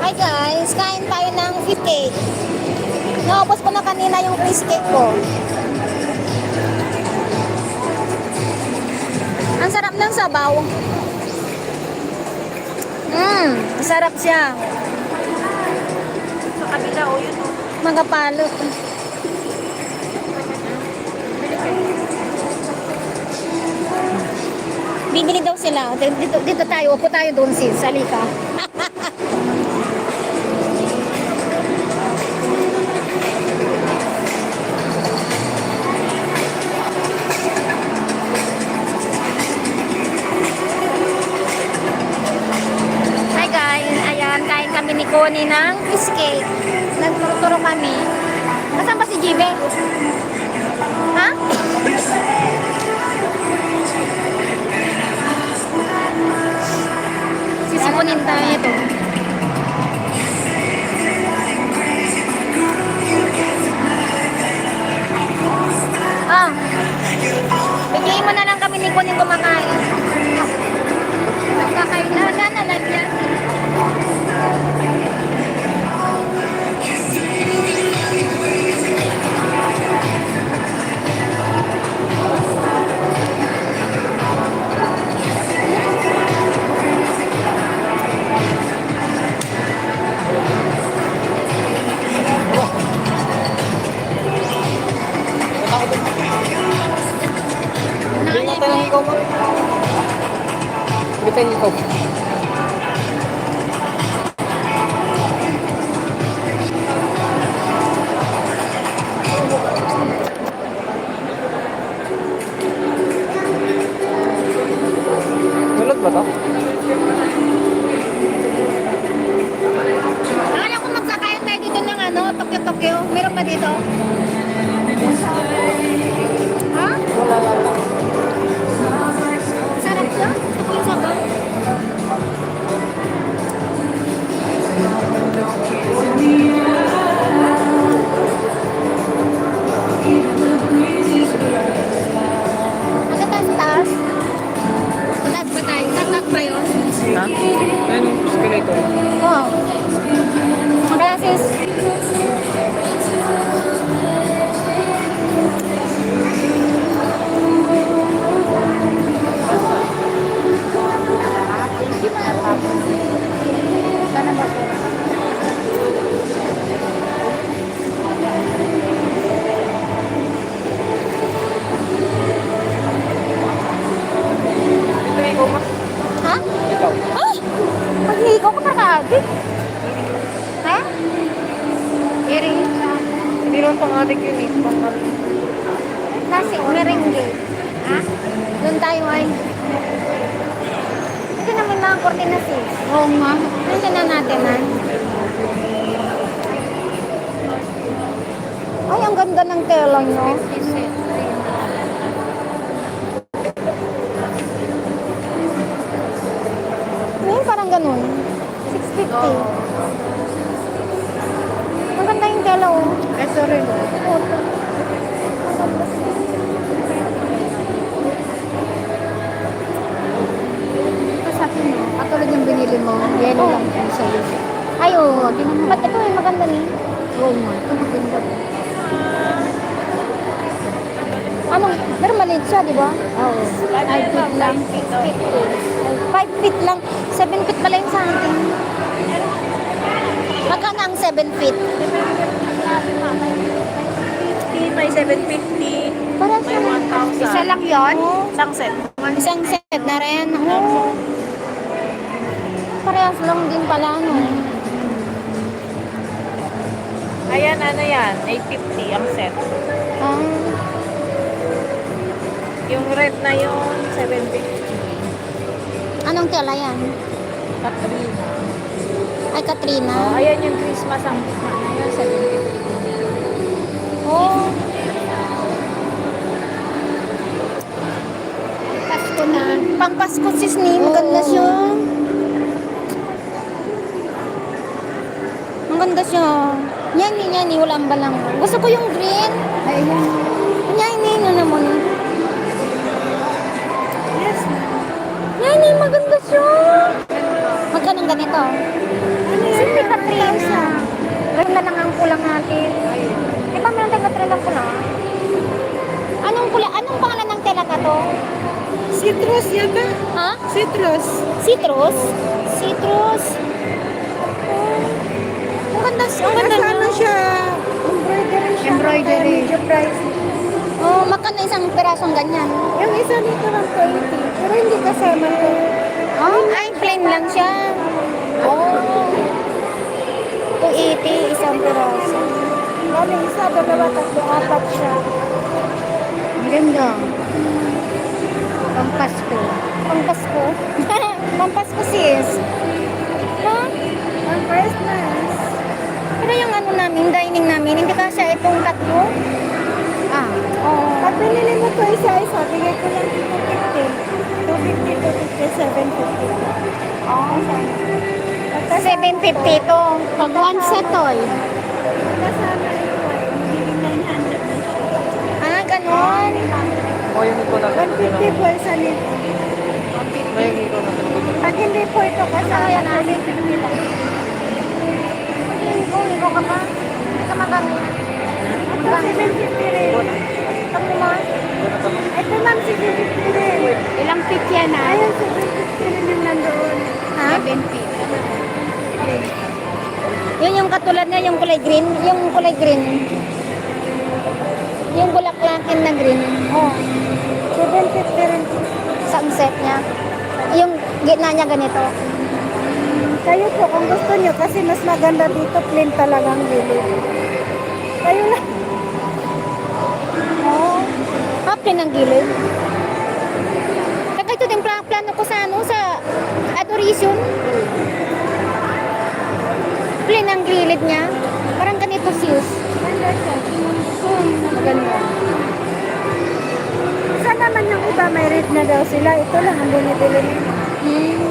Hi guys, kain tayo ng fish cake. Naubos ko na kanina yung fish cake ko. Ang sarap ng sabaw. Sarap siya. Sa kabila, o yun o. Magapalok. Bibili daw sila. Dito tayo. Upo tayo doon sis. Salika. Hi guys. Ayan. Kain kami ni Connie ng fish cake. Nagturo kami. Nasaan ba si Jibe? Ha? Sisipunin tayo ito. Bigyan mo na lang kami ni Kunin kumakain. Magkakain na lang yan. Hindi nga tayo ng ikaw mo. Hindi tayo ikaw. Nulot ba to? Akala ko magsakayan tayo dito ng Tokyo. Meron ba dito? Ha? Wala lang. Sarap siya? Yung sabaw? Ang taas-taas? Taas ba tayo? Tatak ba yun? Ha? Ayun, escalator. Oo. Maglasis. Sana ba ito? Ito ikaw mo. Ha? Ikaw. Ay! Magligaw ka pa kaagad. Ha? Earring. Hindi naman pang-adik yun eh. Kasi merengue. Ha? Doon tayo ay. Ito na may mga kortina sis. Oo nga. Nandiyan na natin ha. Ay, ang ganda ng tela nyo. Ngayon parang ganun. 650. Ang ganda yung tela oh. Ito rin. Ito sa akin mo. Katulad yung binili mo. Yellow lang yung sa'yo. Ay, oo. Ba't ito eh, maganda ni? Oo nga. Ito maganda. Anong, pero maliit siya, di ba? Oo. 5 feet lang. 5 feet lang. 7 feet pala yung sa akin. Magkano ang 7 feet? May 750. Parang May 1,000. Isa lang yun? Isang set. Isang set na rin. Oo. Parehas lang din pala, no? Ayan, ano yan? 850 ang set. Ah, Yung red na yung 750. anong tela yan? Katrina. Ay, Katrina. Ayan yung Christmas ang ano yun, 750. Oh. Pasko na. Pang Pasko sis ni. Maganda siya. Maganda siya. Yan. Walang balang. Gusto ko yung green. Ayan. Yan. Ano naman. Yes. Yan. Maganda siya. Magkano ganito? Hindi ka 3. Ganun na lang ang kulang natin. Eh, kami lang taga lang pula. Anong pula? Anong pangalan ng tela ka to? Citrus yata. Ha? Citrus. Citrus? Citrus? Oh. Ang ganda, ang ganda Nasa ano niya. siya? Embroidery. Medyo price. Oh, magkano isang pirasong ganyan? Yung isa dito lang 280. Pero hindi kasama to. Oh, ay, plain lang siya. Oh. 280, isang piraso. Bali, isa, dalawa, tatlo, apat siya. Ang ganda. Pampasko. Pampasko? Pampasko sis. Ha? Ang Christmas. Pero yung ano namin, dining namin, hindi kasya itong tatlo. Ah, oo. Pag binili mo to isa-isa, bigay ko lang 250. 250, 750. Oh, Pagkasama 750 to. Pag one set toy. Kasama ito ay magiging 900 na siya. Ah, ganon. O yung ito na. 150 po isa nito. May ito na. Pag hindi po ito kasama, Kaya na. 750 lang. Ligo ka pa. Ito magamit. Ito 750 rin. Tapos mo. Ito ma'am, 750 rin. Ilang feet yan ah? Ayun, 750 rin yung nandoon. Ha? 7 feet. Yun yung katulad niya, yung kulay green. Yung kulay green. Yung bulaklakin na green. Oh, 750 rin. Sa set niya. Yung gitna niya ganito. Kayo po, kung gusto nyo, kasi mas maganda dito, plain talagang gilid. Kayo lang. Oh. Happy ng gilid. Kaya ito din plano ko sa ano, sa adoration. Plain ang gilid niya. Parang ganito sis. Ganda siya. Maganda. Saan naman yung iba, may rate na daw sila. Ito lang ang binibili nila. Hmm.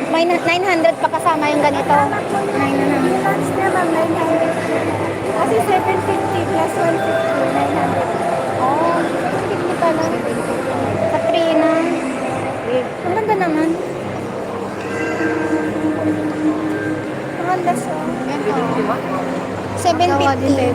May 900 pa kasama yung ganito. 900. Yung lunch niya, ma'am, 900. Kasi 750 plus 150, 900. Oh, 50 pala. Katrina. Ang ganda naman. Ang ganda siya. 750.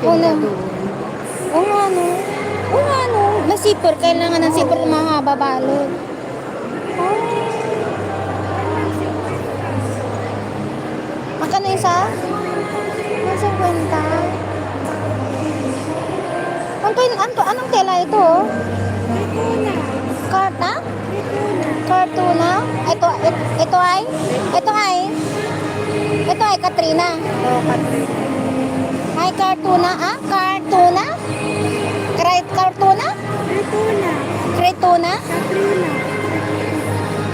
Oo na. Oo nga no. Oo nga no. May zipper. Kailangan ng zipper na mahaba balot. Oh. Magkano isa? 150. Anong tela ito? Ito na. Karta? Ito na. Kartuna? Ito ay Katrina. Oh, Patrick. Ay, Kartuna. Ah, Kartuna? Kartuna? Ito na. Kretuna? Katrina.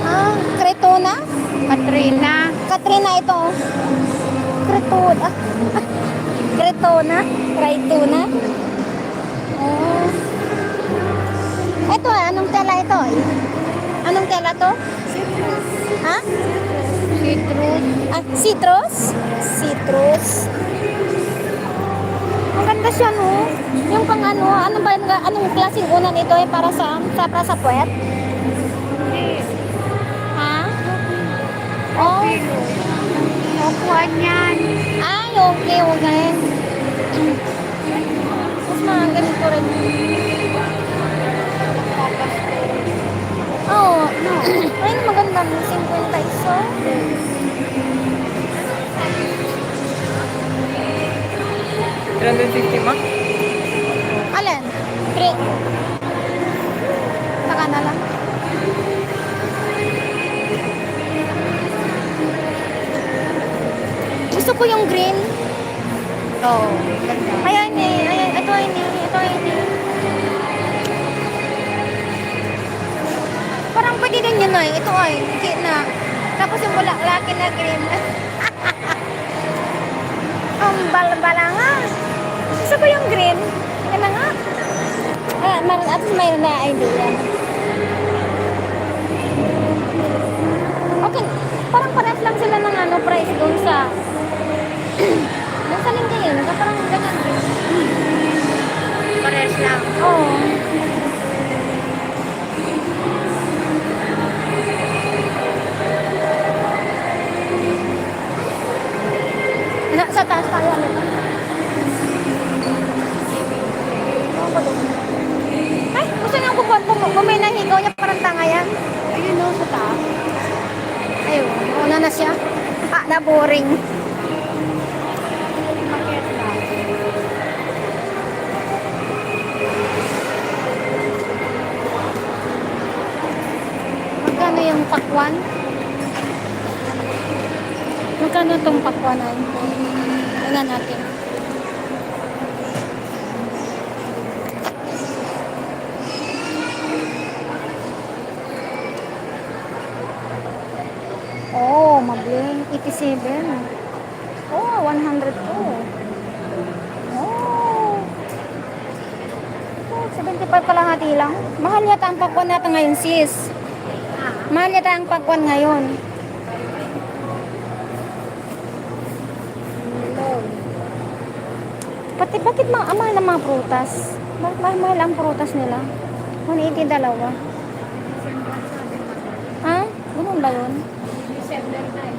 Ah, Kretuna? Katrina. Katrina ito. Kretuna. Kretuna? Kretuna? Oh. Ito anong tela ito? Anong tela to? Citrus. Ha? Citrus. Ah, citrus? Citrus. Ang ganda siya, no? Yung pang ano ba, anong klaseng unan ito eh, para sa puwet? Ha? Oh. Opuan yan. Ay, okay. Mas mga ganito rin. Oo. Ay, maganda. 50 iso. Ilan din 50 ma? Alin? 3. Saka na lang. Gusto ko yung green. Oo. Ganda. Ayan eh. Ayan. Ito eh. Parang pwede din yun eh. Ito ay. Na. Tapos yung bulaklaki na green. Ang bala nga. Gusto ko yung green. Yan na nga. At least mayroon na idea. Okay. Parang pares lang sila ng price doon sa doon sa Lingayen. Parang ganyan din. Pares lang. Oo. Ayun o, sa taas. Ayun, una na siya. Na boring. Market na. Magkano yung pakwan? Magkano tong pakwan ay? Tingnan natin. Oh, mabling. 87. Oh, 102. Oh. Oh, 75 pala hati lang. Mahal yata ang pakwan natin ngayon, sis. Mahal yata ang pakwan ngayon. Bakit mahal ng mga prutas? Bakit mahal ang prutas nila? 180 dalawa. Ha? Ganun ba yun? December na eh.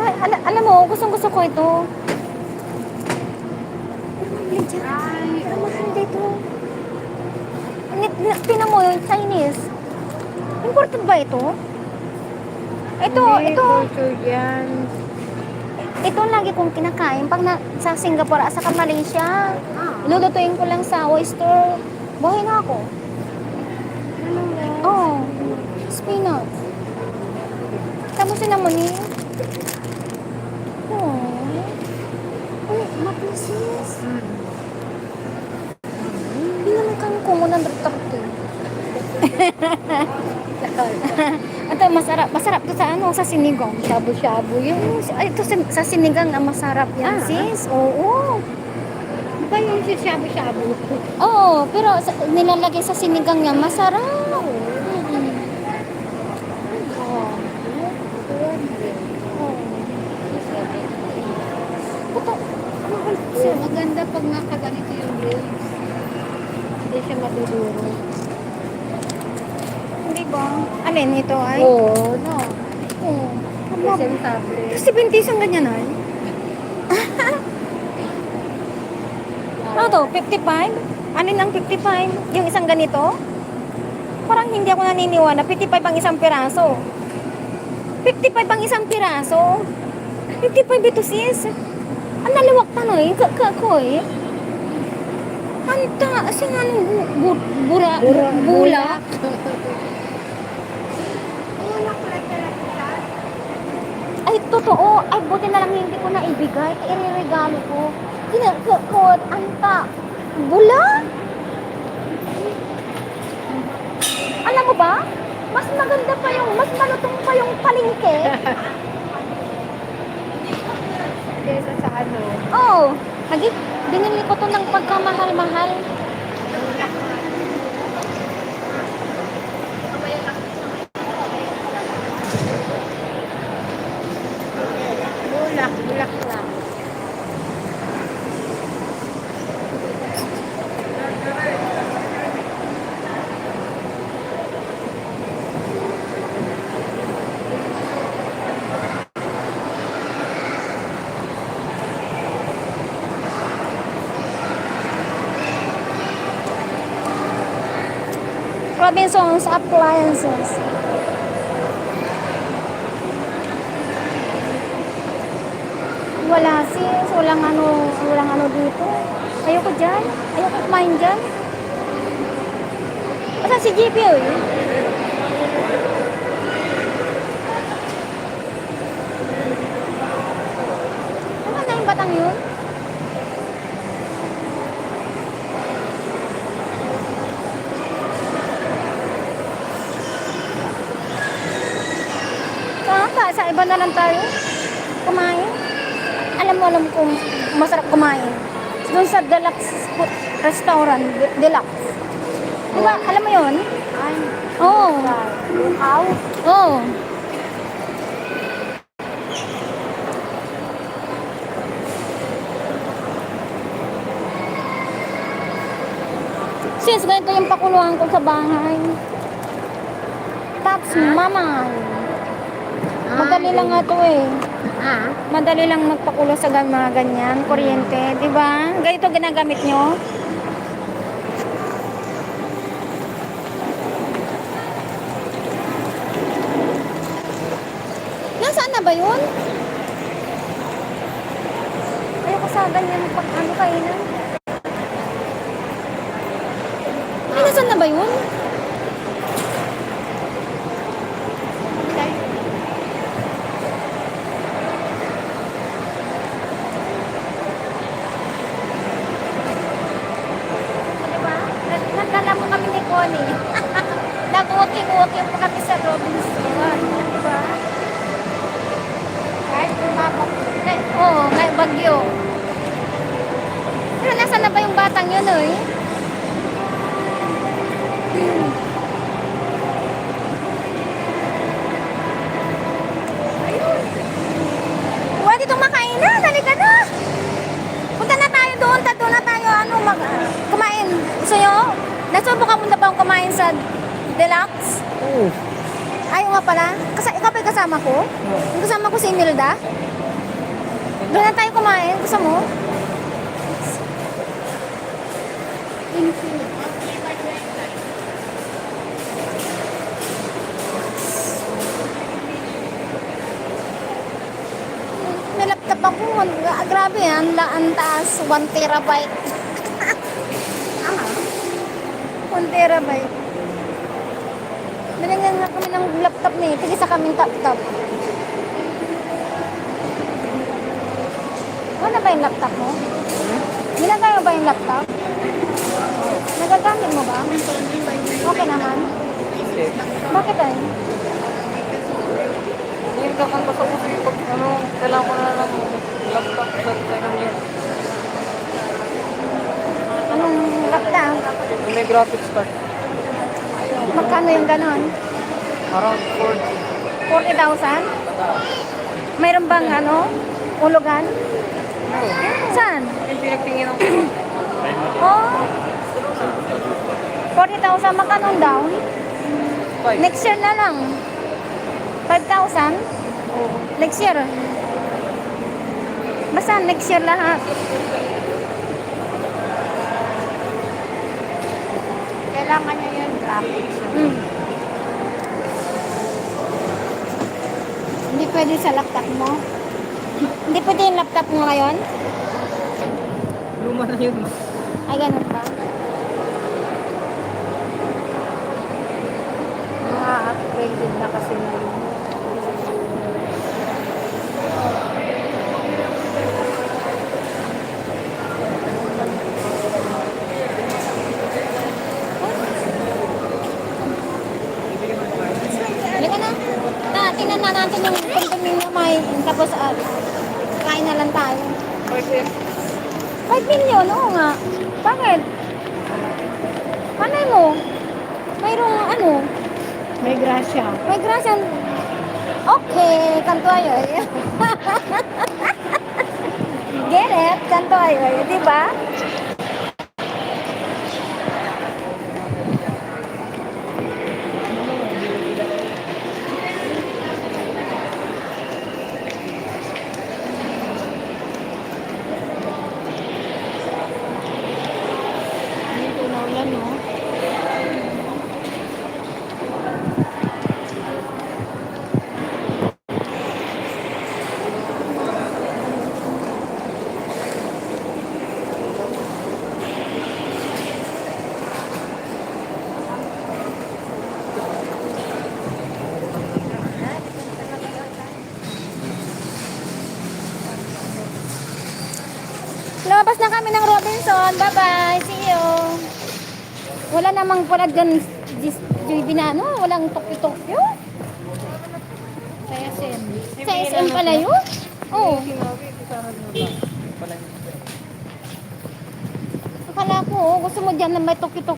Ay, alam mo, gustong-gusto ko ito. Pero mahal dito. Tinan mo yung Chinese. Imported ba ito? Ito. Culture yan. Ito ang lagi kong kinakain pag sa Singapore at saka Malaysia. Lulutuin ko lang sa oyster. Buhay na ako. Oh, spinach. Tapos cinnamon eh. Oh. Uy, mapisis. Pinamikan ko 130. Ito masarap to sa sa sinigang. Shabu-shabu yun. Ito sa sinigang na masarap yan, sis. Oo. Di ba yung si shabu-shabu? Oo, pero nilalagay sa sinigang niya masarap. Ito, Maganda pag nakaganito yung grapes. Hindi siya maduduro. hindi ba? Alin ito ay? Oo, no. Oo. Presentable. 70 ang ganyan ay. Ano to? 55? Alin ang 55? Yung isang ganito? Parang hindi ako naniniwala. 55 ang isang piraso. 55 ang isang piraso. 55 ito sis. Ang naliwak tanoy. Kakoy. Anta. Kasi nga nung bulak. Ay, totoo. Ay, buti na lang hindi ko na ibigay. Ireregalo ko. Kinakot. Anta. Bula? Alam mo ba? Mas maganda pa yung, mas malutong pa yung palengke. Kesa sa ano. Oo. Binili ko to ng pagkamahal-mahal. Bulak lang. Robinson's Appliances. Wala sis, walang ano dito. Ayoko dyan. Ayoko kumain dyan. Asa si JP eh? Ano na yung batang yun? Sa iba na lang tayo kumain. Alam kung masarap kumain. Doon sa Deluxe Restaurant, Deluxe. Diba, alam mo yun? Ay, Oo. house. Oo. Sis, ganito yung pakuluhan ko sa bahay. Deluxe, mama. Madali lang nga to eh. Madali lang magpakulo sa mga ganyan, kuryente, di ba? Ganito ginagamit nyo. Nasaan na ba yun? Ayoko sa ganyan pag ano kainan. Ay, nasaan na ba yun? Diba? Nagdala mo kami ni Connie. Nag-walking-walking po kami sa Robinson. Diba? Kahit bumabak. Oo, may bagyo. Pero nasaan na ba yung batang yun eh? Huwag itong makainan. Halika na. Punta na tayo doon. Doon na tayo kumain. Gusto nyo? Nasubukan mo na ba kumain sa Deluxe? Oo. Ayaw nga pala. Ikaw ba yung kasama ko? Yung kasama ko si Imelda? Doon na tayo kumain. Gusto mo? May laptop ako. Grabe yan. Ang taas. 1 terabyte. 1 terabyte. Binigyan na kami ng laptop ni. Tigisa kaming laptop. Ano ba yung laptop mo? Ginagay mo ba yung laptop? Nagagamit mo ba? Okay naman. Hindi. Bakit ay? Yung kakang basta ko pag kailangan ko na lang laptop sa second year. Anong laptop? Yung may graphics card. Magkano yung ganon? Around 40,000? Mayroon bang ulugan? Saan? Yung pinagtingin ako. Oh. 40,000 magkano down? 5. Next year na lang. 5,000? Next year. Basta next year lahat. Kailangan niya yun, graphics. Mm. Hindi pwede sa laptop mo. Hindi pwede yung laptop mo ngayon? Luma na yun. Ay, ganun ba? Upgraded na kasi na yun. Halika na. Tingnan na natin yung condominium may tapos kain na lang tayo. 5M. 5 million, oo nga. Bakit? Panay mo? Mayroong May grasya. may grasya. Okay, kanto ayo. Get it? Kanto ayo, di ba? Dito na ulan, no? Lumabas na kami ng Robinson. Bye-bye. See you. Wala namang pala dyan JB na walang Tokyo-Tokyo. Sa SM. Sa SM pala yun? Oo. Sinabi, sana din pala yun. Akala ko, gusto mo dyan na may Tokyo-Tokyo.